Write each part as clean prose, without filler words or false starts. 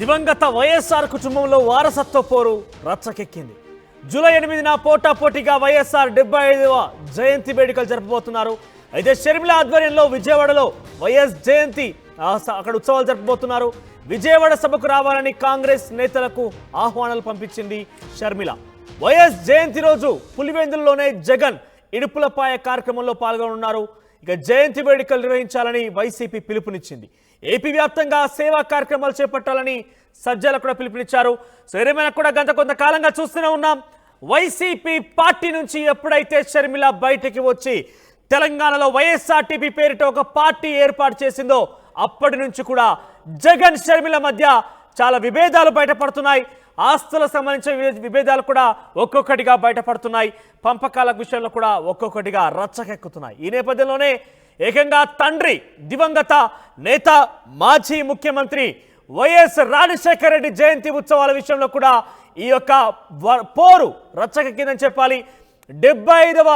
దివంగత వైఎస్ఆర్ కుటుంబంలో వారసత్వ పోరు రచ్చకెక్కింది. జూలై 8న పోటాపోటీగా వైఎస్ఆర్ 75వ జయంతి వేడుకలు జరపబోతున్నారు. అయితే షర్మిల ఆధ్వర్యంలో విజయవాడలో వైఎస్ జయంతి అక్కడ ఉత్సవాలు జరపబోతున్నారు. విజయవాడ సభకు రావాలని కాంగ్రెస్ నేతలకు ఆహ్వానాలు పంపించింది షర్మిల. వైఎస్ జయంతి రోజు పులివెందులలోనే జగన్ ఇడుపులపాయ కార్యక్రమంలో పాల్గొనున్నారు. ఇక జయంతి వేడుకలు నిర్వహించాలని వైసీపీ పిలుపునిచ్చింది. ఏపీ వ్యాప్తంగా సేవా కార్యక్రమాలు చేపట్టాలని సజ్జల కూడా పిలుపునిచ్చారు. సో ఏమైనా కూడా గత కొంతకాలంగా చూస్తూనే ఉన్నాం. వైసీపీ పార్టీ నుంచి ఎప్పుడైతే షర్మిల బయటికి వచ్చి తెలంగాణలో వైఎస్ఆర్టీపీ పేరిట ఒక పార్టీ ఏర్పాటు చేసిందో అప్పటి నుంచి కూడా జగన్ షర్మిల మధ్య చాలా విభేదాలు బయటపడుతున్నాయి. ఆస్తులకు సంబంధించిన విభేదాలు కూడా ఒక్కొక్కటిగా బయటపడుతున్నాయి. పంపకాల విషయంలో కూడా ఒక్కొక్కటిగా రచ్చకెక్కుతున్నాయి. ఈ నేపథ్యంలోనే ఏకంగా తండ్రి దివంగత నేత మాజీ ముఖ్యమంత్రి వైఎస్ రాజశేఖర రెడ్డి జయంతి ఉత్సవాల విషయంలో కూడా ఈ యొక్క పోరు రచ్చకెక్కిందని చెప్పాలి. 75వ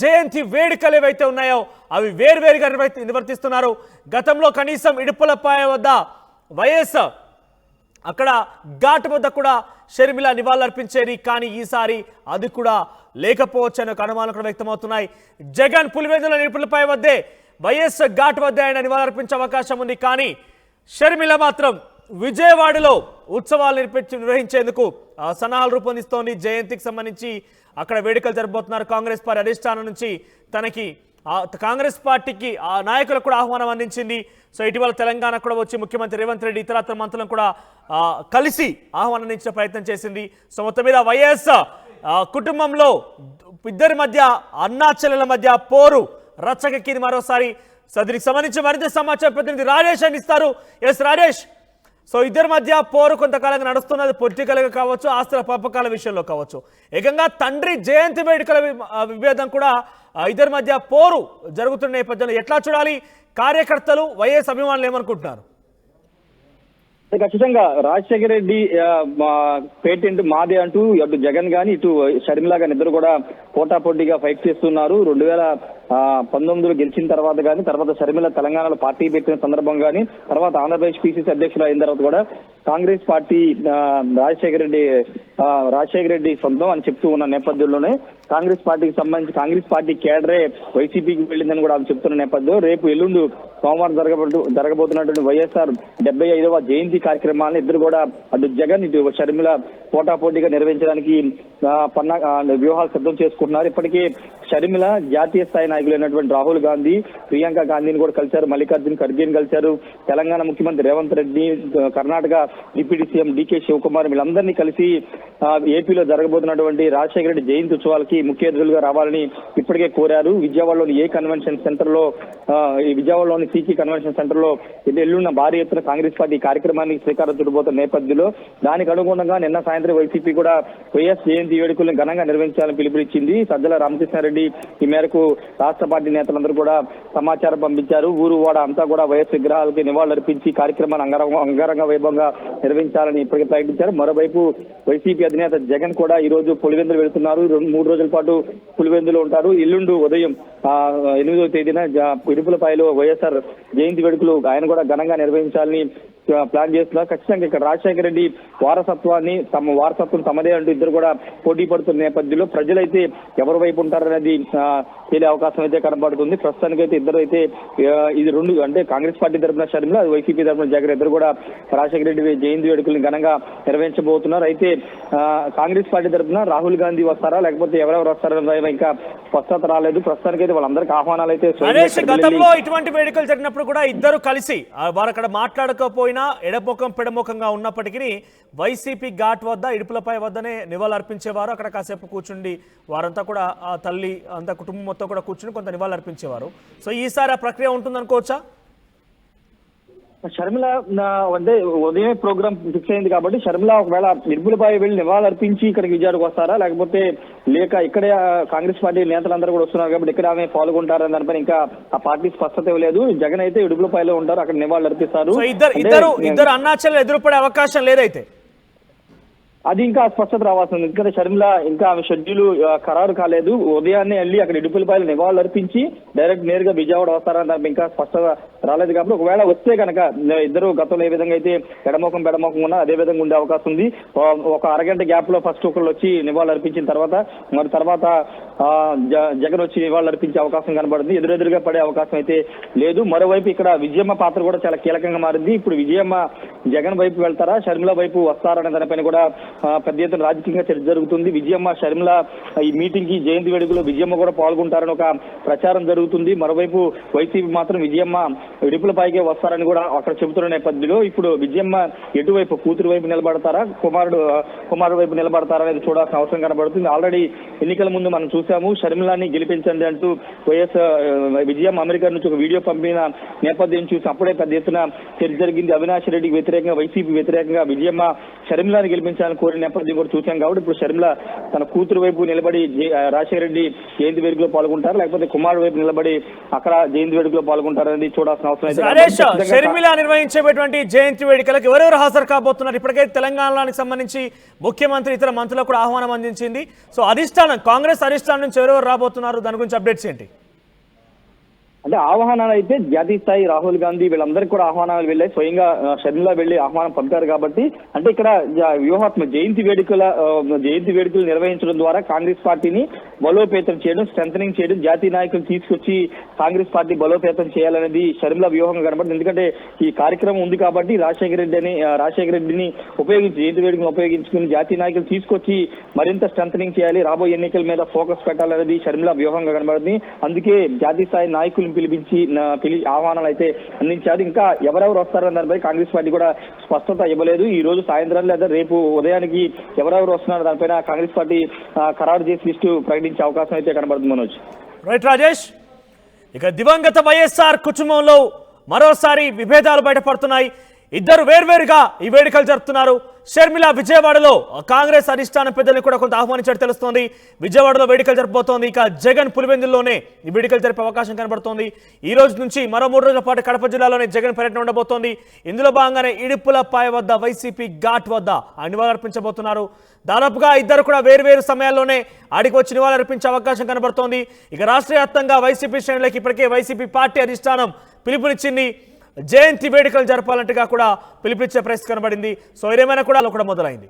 జయంతి వేడుకలు ఏవైతే ఉన్నాయో అవి వేరువేరుగా నిర్వర్తిస్తున్నారు. గతంలో కనీసం ఇడుపులపాయ వద్ద వైఎస్ అక్కడ ఘాట్ వద్ద కూడా షర్మిల నివాళులర్పించేది. కానీ ఈసారి అది కూడా లేకపోవచ్చని ఒక అనుమానాలు కూడా వ్యక్తమవుతున్నాయి. జగన్ పులివెందుల ఇడుపులపాయ వద్దే వైఎస్ ఘాట్ వద్ద ఆయన నివాళులర్పించే అవకాశం ఉంది. కానీ షర్మిల మాత్రం విజయవాడలో ఉత్సవాలు నిర్వహించేందుకు సన్నాహాలు రూపొందిస్తోంది. జయంతికి సంబంధించి అక్కడ వేడుకలు జరపబోతున్నారు. కాంగ్రెస్ పార్టీ అధిష్టానం నుంచి తనకి కాంగ్రెస్ పార్టీకి ఆ నాయకులకు కూడా ఆహ్వానం అందించింది. సో ఇటీవల తెలంగాణ కూడా వచ్చి ముఖ్యమంత్రి రేవంత్ రెడ్డి ఇతరత్ర మంత్రులను కూడా కలిసి ఆహ్వానం అందించే ప్రయత్నం చేసింది. సో మొత్తం మీద వైఎస్ కుటుంబంలో ఇద్దరి మధ్య అన్నా చెల్లెల మధ్య పోరు రచ్చకెక్కింది మరోసారి. సో దీనికి సంబంధించి మరింత సమాచారం ప్రతినిధి రాజేష్ అందిస్తారు. ఎస్ రాజేష్, సో ఇద్దరి మధ్య పోరు కొంతకాలంగా నడుస్తున్నది. పొలిటికల్గా కావచ్చు, ఆస్తుల పంపకాల విషయంలో కావచ్చు. ఏకంగా తండ్రి జయంతి వేడుకల విభేదం కూడా ఇద్దరి మధ్య పోరు జరుగుతున్న నేపథ్యంలో ఎట్లా చూడాలి? కార్యకర్తలు వైఎస్ అభిమానులు ఏమనుకుంటున్నారు? ఖచ్చితంగా రాజశేఖర రెడ్డి పేటెంట్ మాదే అంటూ అటు జగన్ గాని ఇటు షర్మిల గాని ఇద్దరు కూడా పోటాపోటీగా ఫైట్ చేస్తున్నారు. 2019లో గెలిచిన తర్వాత కానీ, తర్వాత షర్మిల తెలంగాణలో పార్టీ పెట్టిన సందర్భం కానీ, తర్వాత ఆంధ్రప్రదేశ్ పిసిసి అధ్యక్షులు అయిన తర్వాత కూడా కాంగ్రెస్ పార్టీ రాజశేఖర రెడ్డి సొంతం అని చెప్తూ ఉన్న నేపథ్యంలోనే కాంగ్రెస్ పార్టీకి సంబంధించి కాంగ్రెస్ పార్టీ కేడరే వైసీపీకి వెళ్ళిందని కూడా ఆమె చెప్తున్న నేపథ్యంలో రేపు ఎల్లుండి సోమవారం జరగబోతున్నటువంటి వైఎస్ఆర్ 75వ జయంతి కార్యక్రమాలను ఇద్దరు కూడా అటు జగన్ ఇటు షర్మిల పోటాపోటీగా నిర్వహించడానికి వ్యూహాలు సిద్ధం చేసుకుంటున్నారు. ఇప్పటికే షర్మిల జాతీయ స్థాయి నాయకులైనటువంటి రాహుల్ గాంధీ, ప్రియాంక గాంధీని కూడా కలిశారు. మల్లికార్జున్ ఖర్గేని కలిశారు. తెలంగాణ ముఖ్యమంత్రి రేవంత్ రెడ్డి, కర్ణాటక డిప్యూటీ సీఎం డికే శివకుమార్ వీళ్ళందరినీ కలిసి ఏపీలో జరగబోతున్నటువంటి రాజశేఖర రెడ్డి జయంతి ఉత్సవాలకి ముఖ్య అతిథులుగా రావాలని ఇప్పటికే కోరారు. విజయవాడలోని విజయవాడలోని సికి కన్వెన్షన్ సెంటర్ లో ఎల్లున్న భారీ ఎత్తున కాంగ్రెస్ పార్టీ కార్యక్రమానికి శ్రీకారం చుట్టబోతున్న నేపథ్యంలో దానికి అనుగుణంగా నిన్న సాయంత్రం వైసీపీ కూడా వైఎస్ జయంతి వేడుకలను ఘనంగా నిర్వహించాలని పిలుపునిచ్చింది. సజ్జల రామకృష్ణారెడ్డి ఈ మేరకు రాష్ట్ర పార్టీ నేతలందరూ కూడా సమాచారం పంపించారు. ఊరు వాడ అంతా కూడా వైఎస్ విగ్రహాలకి నివాళులర్పించి కార్యక్రమాన్ని అంగరంగ వైభవంగా నిర్వహించాలని ఇప్పటికే ప్రకటించారు. మరోవైపు వైసీపీ అధినేత జగన్ కూడా ఈ రోజు పులివెందులు వెళుతున్నారు. 3 రోజుల పాటు పులివెందులో ఉంటారు. ఎల్లుండి ఉదయం 8వ తేదీన ఇడుపులపాయలో వైఎస్ఆర్ జయంతి వేడుకలు ఆయన కూడా ఘనంగా నిర్వహించాలని ప్లాన్ చేస్తున్నారు. ఖచ్చితంగా ఇక్కడ రాజశేఖర రెడ్డి వారసత్వం తమదే అంటూ ఇద్దరు కూడా పోటీ పడుతున్న నేపథ్యంలో ప్రజలైతే ఎవరి వైపు ఉంటారనేది తేలే అవకాశం అయితే కనబడుతుంది. ప్రస్తుతానికైతే ఇద్దరు అయితే ఇది రెండు అంటే కాంగ్రెస్ పార్టీ తరఫున షర్మిల, వైసీపీ తరఫున జగన్ ఇద్దరు కూడా రాజశేఖర రెడ్డి జయంతి వేడుకలను ఘనంగా నిర్వహించబోతున్నారు. అయితే కాంగ్రెస్ పార్టీ తరఫున రాహుల్ గాంధీ వస్తారా లేకపోతే ఎవరెవరు వస్తారని ఇంకా స్పష్టత రాలేదు. ప్రస్తుతానికైతే వాళ్ళందరికీ ఆహ్వానాలు అయితే గతంలో ఇటువంటి వేడుకలు జరిగినప్పుడు కూడా ఇద్దరు కలిసి వారు అక్కడ మాట్లాడకపోయినా ఎడముఖం పెడముఖంగా ఉన్నప్పటికీ వైసీపీ ఘాట్ వద్ద ఇడుపులపై వద్దనే నివాళులర్పించేవారు. అక్కడ కాసేపు కూర్చుండి వారంతా కూడా ఆ తల్లి అంతా కుటుంబం మొత్తం కూడా కూర్చుని కొంత నివాళులర్పించేవారు. సో ఈసారి ఆ ప్రక్రియ ఉంటుంది అనుకోవచ్చా? షర్మిల అంటే ఉదయం ప్రోగ్రామ్ ఫిక్స్ అయింది కాబట్టి షర్మిల ఒకవేళ ఇడుపులపై వెళ్ళి నివాళులర్పించి ఇక్కడికి విజయానికి వస్తారా లేకపోతే ఇక్కడే కాంగ్రెస్ పార్టీ నేతలందరూ కూడా వస్తున్నారు కాబట్టి ఇక్కడ ఆమె పాల్గొంటారని దానిపైన ఇంకా ఆ పార్టీ స్పష్టత ఇవ్వలేదు. జగన్ అయితే ఇడుపులపైలో ఉంటారు, అక్కడ నివాళులర్పిస్తారు. ఇద్దరు అన్నాచెల్లెలు ఎదురుపడే అవకాశం లేదైతే అది ఇంకా స్పష్టత రావాల్సింది. ఎందుకంటే షర్మిల ఇంకా ఆమె షెడ్యూల్ ఖరారు కాలేదు. ఉదయాన్నే వెళ్ళి అక్కడ ఇడుపులపాయలు నివాళులు అర్పించి డైరెక్ట్ నేరుగా విజయవాడ వస్తారని దానికి ఇంకా రాలేదు కాబట్టి ఒకవేళ వస్తే కనుక ఇద్దరు గతంలో ఏ విధంగా అయితే ఎడమోకం బెడమోకం ఉన్నా అదే విధంగా ఉండే అవకాశం ఉంది. ఒక అరగంట గ్యాప్ లో ఫస్ట్ ఒకళ్ళు వచ్చి నివాళులు అర్పించిన తర్వాత మరి తర్వాత జగన్ వచ్చి నివాళులు అర్పించే అవకాశం కనబడుతుంది. ఎదురెదురుగా పడే అవకాశం అయితే లేదు. మరోవైపు ఇక్కడ విజయమ్మ పాత్ర కూడా చాలా కీలకంగా మారింది. ఇప్పుడు విజయమ్మ జగన్ వైపు వెళ్తారా, షర్మిల వైపు వస్తారనే దానిపైన కూడా పెద్ద ఎత్తున రాజకీయంగా చర్చ జరుగుతుంది. విజయమ్మ షర్మిల ఈ మీటింగ్ కి జయంతి వేడుకలో విజయమ్మ కూడా పాల్గొంటారని ఒక ప్రచారం జరుగుతుంది. మరోవైపు వైసీపీ మాత్రం విజయమ్మ ఇడుపులపైకే వస్తారని కూడా అక్కడ చెబుతున్న నేపథ్యంలో ఇప్పుడు విజయమ్మ ఎటువైపు, కూతురు వైపు నిలబడతారా, కుమారుడు వైపు నిలబడతారా అనేది చూడాల్సిన అవసరం కనబడుతుంది. ఆల్రెడీ ఎన్నికల ముందు మనం చూసాము, షర్మిలాని గెలిపించండి అంటూ విజయమ్మ అమెరికా నుంచి ఒక వీడియో పంపిన నేపథ్యం చూసి అప్పుడే పెద్ద ఎత్తున చర్చ జరిగింది. అవినాష్ రెడ్డికి వ్యతిరేకంగా, వైసీపీ వ్యతిరేకంగా విజయమ్మ షర్మిలాని గెలిపించాలని కోరిన నేపథ్యం కూడా చూసాం. కాబట్టి ఇప్పుడు షర్మిల తన కూతురు వైపు నిలబడి రాజశేఖర రెడ్డి జయంతి వేడుకలో పాల్గొంటారు, లేకపోతే కుమారుడు వైపు నిలబడి అక్కడ జయంతి వేడుకలో పాల్గొంటారనేది చూడాల్సిన అవసరం అయితే. షర్మిల నిర్వహించేటువంటి జయంతి వేడుకలకు ఎవరెవరు హాజరు కాబోతున్నారు? ఇప్పటికైతే తెలంగాణకి సంబంధించి ముఖ్యమంత్రి ఇతర మంత్రులకు కూడా ఆహ్వానం అందించింది. సో అధిష్టానం, కాంగ్రెస్ అధిష్టానం నుంచి ఎవరెవరు రాబోతున్నారు, దాని గురించి అప్డేట్స్ ఏంటి? అంటే ఆహ్వానాలు అయితే జాతీయ స్థాయి రాహుల్ గాంధీ వీళ్ళందరికీ కూడా ఆహ్వానాలు వెళ్ళాయి. స్వయంగా షర్మిల వెళ్లి ఆహ్వానం పంపారు. కాబట్టి అంటే ఇక్కడ వ్యూహాత్మక జయంతి వేడుకలు నిర్వహించడం ద్వారా కాంగ్రెస్ పార్టీని బలోపేతం చేయడం, స్ట్రెంథనింగ్ చేయడం, జాతీయ నాయకులు తీసుకొచ్చి కాంగ్రెస్ పార్టీ బలోపేతం చేయాలనేది షర్మిల వ్యూహంగా కనబడుతుంది. ఎందుకంటే ఈ కార్యక్రమం ఉంది కాబట్టి రాజశేఖర రెడ్డిని ఉపయోగించి జయంతి వేడుకను ఉపయోగించుకుని జాతీయ నాయకులు తీసుకొచ్చి మరింత స్ట్రెంథనింగ్ చేయాలి, రాబోయే ఎన్నికల మీద ఫోకస్ పెట్టాలనేది షర్మిల వ్యూహంగా కనబడుతుంది. అందుకే జాతీయ స్థాయి నాయకులు పిలిపించి ఆహ్వానాలు అయితే అందించారు. ఇంకా ఎవరెవరు వస్తారన్న దానిపై కాంగ్రెస్ పార్టీ కూడా స్పష్టత ఇవ్వలేదు. ఈ రోజు సాయంత్రం లేదా రేపు ఉదయానికి ఎవరెవరు వస్తున్నారు దానిపైన కాంగ్రెస్ పార్టీ ఖరారు చేసి లిస్టు ప్రకటించే అవకాశం అయితే కనబడుతుంది. మనోజ్. రైట్ రాజేష్, ఇక దివంగత వైఎస్ఆర్ కుటుంబంలో మరోసారి విభేదాలు బయటపడుతున్నాయి. ఇద్దరు వేర్వేరుగా ఈ వేడుకలు జరుపుతున్నారు. షర్మిల విజయవాడలో కాంగ్రెస్ అధిష్టానం పెద్దల్ని కూడా కొంత ఆహ్వానించినట్టు తెలుస్తోంది. విజయవాడలో వేడుకలు జరుపుతోంది. ఇక జగన్ పులివెందుల్లోనే ఈ వేడుకలు జరిపే అవకాశం కనబడుతోంది. ఈ రోజు నుంచి మరో 3 రోజుల పాటు కడప జిల్లాలోనే జగన్ పర్యటన ఉండబోతోంది. ఇందులో భాగంగానే ఇడుపులపాయ వద్ద వైసీపీ ఘాట్ వద్ద నివాళులర్పించబోతున్నారు. దాదాపుగా ఇద్దరు కూడా వేర్వేరు సమయాల్లోనే ఆడికి వచ్చి నివాళులర్పించే అవకాశం కనబడుతోంది. ఇక రాష్ట్ర వ్యాప్తంగా వైసీపీ శ్రేణులకి ఇప్పటికే వైసీపీ పార్టీ అధిష్టానం పిలుపునిచ్చింది. జయంతి వేడుకలు జరపాలంటగా కూడా పిలుపునిచ్చే పరిస్థితి కనబడింది. సో ఏదేమైనా కూడా మొదలైంది.